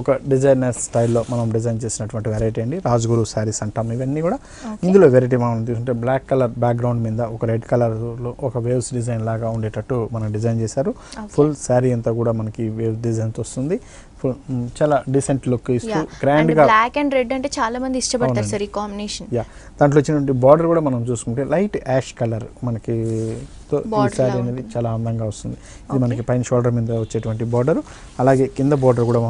ఒక డిజైనర్ స్టైల్లో మనం డిజైన్ చేసినటువంటి వెరైటీ అండి. రాజ్గురు శారీస్ అంటాం ఇవన్నీ కూడా. ఇందులో వెరైటీ మనం తీసుకుంటే బ్లాక్ కలర్ బ్యాక్గ్రౌండ్ మీద ఒక రెడ్ కలర్లో ఒక వేవ్స్ డిజైన్ లాగా ఉండేటట్టు మనం డిజైన్ చేశారు. ఫుల్ శారీ అంతా కూడా మనకి వేవ్ డిజైన్తో వస్తుంది. చాలా డీసెంట్ లుక్ ఇస్తూ గ్రాండ్ గా. బ్లాక్ అండ్ రెడ్ అంటే చాలా మంది ఇష్టపడతారు సార్ ఈ కాంబినేషన్. దాంట్లో వచ్చినటువంటి బార్డర్ కూడా మనం చూసుకుంటే లైట్ యాష్ కలర్ మనకి ఈ శారీ అనేది చాలా అందంగా వస్తుంది. ఇది మనకి పైన షోల్డర్ మీద వచ్చేటువంటి బార్డర్, అలాగే కింద బార్డర్ కూడా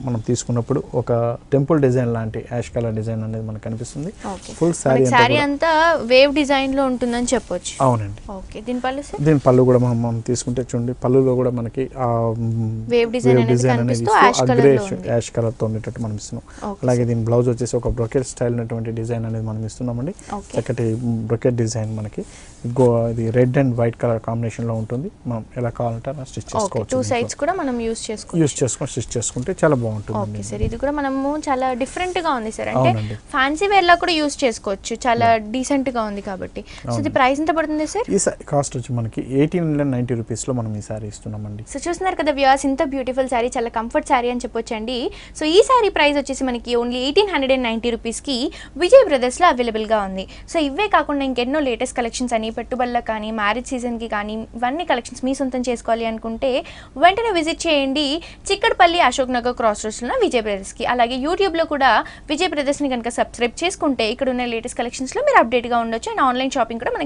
మనం తీసుకున్నప్పుడు ఒక టెంపుల్ డిజైన్ లాంటి యాష్ కలర్ డిజైన్ అనేది మనకు కనిపిస్తుంది. ఫుల్ శారీ అంతా వేవ్ డిజైన్ లో ఉంటుందని చెప్పొచ్చు. అవునండి. ఓకే, దీని పళ్ళు సార్? దీని పళ్ళు కూడా మనం తీసుకుంటే చూడండి, పళ్ళులో కూడా మనకి వేవ్ డిజైన్ అనేది యాష్ కలర్ తో ఉండేటట్టు మనం ఇస్తున్నాం. అలాగే దీని బ్లౌజ్ వచ్చేసి ఒక బ్రొకెట్ స్టైల్ ఉన్నటువంటి డిజైన్ అనేది మనం ఇస్తున్నామండి. చక్కటి బ్రొకెట్ డిజైన్ మనకి ఇది red and white colour combination లో ఉంటుంది. మనం ఎలా కావాలంటే అలా స్టిచ్ చేసుకోవచ్చు. టూ సైడ్స్ కూడా మనం యూస్ చేసుకొని స్టిచ్ చేసుకుంటే చాలా బాగుంటుంది. ఓకే సార్, ఇది కూడా మనము చాలా డిఫరెంట్ గా ఉంది సార్. అంటే ఫ్యాన్సీ వేర్ లా కూడా యూస్ చేసుకోవచ్చు, చాలా డీసెంట్ గా ఉంది కాబట్టి. సో ఇది ప్రైస్ ఎంత పడుతుంది సార్? ఈ కాస్ట్ వచ్చి మనకి 1890 రూపీస్ లో మనం ఈ సారీ ఇస్తున్నామండి. సో చూస్తున్నారు కదా వ్యూవర్స్, ఇంత బ్యూటిఫుల్ సారీ, చాలా కంఫర్ట్ సారీ అని చెప్పొచ్చండి. సో ఈ సారీ ప్రైస్ వచ్చేసి మనకి ఓన్లీ 1890 రూపీస్కి విజయ్ బ్రదర్స్లో అవైలబుల్గా ఉంది. సో ఇవే కాకుండా ఇంకెన్నో లేటెస్ట్ కలెక్షన్స్ అని పెట్టుబడులకు కానీ మ్యారేజ్ సీజన్కి కానీ ఇవన్నీ కలెక్షన్స్ మీ సొంతం చేసుకోవాలి అనుకుంటే వెంటనే విజిట్ చేయండి చిక్కడపల్లి అశోక్ నగర్ క్రాస్ రోడ్స్లో విజయ్ బ్రదర్స్కి. అలాగే యూట్యూబ్లో కూడా విజయ్ బ్రదర్స్ని కనుక సబ్స్క్రైబ్ చేసుకుంటే ఇక్కడ ఉన్న లేటెస్ట్ కలెక్షన్స్లో మీరు అప్డేట్గా ఉండొచ్చు. అండ్ ఆన్లైన్ షాపింగ్ కూడా మనకి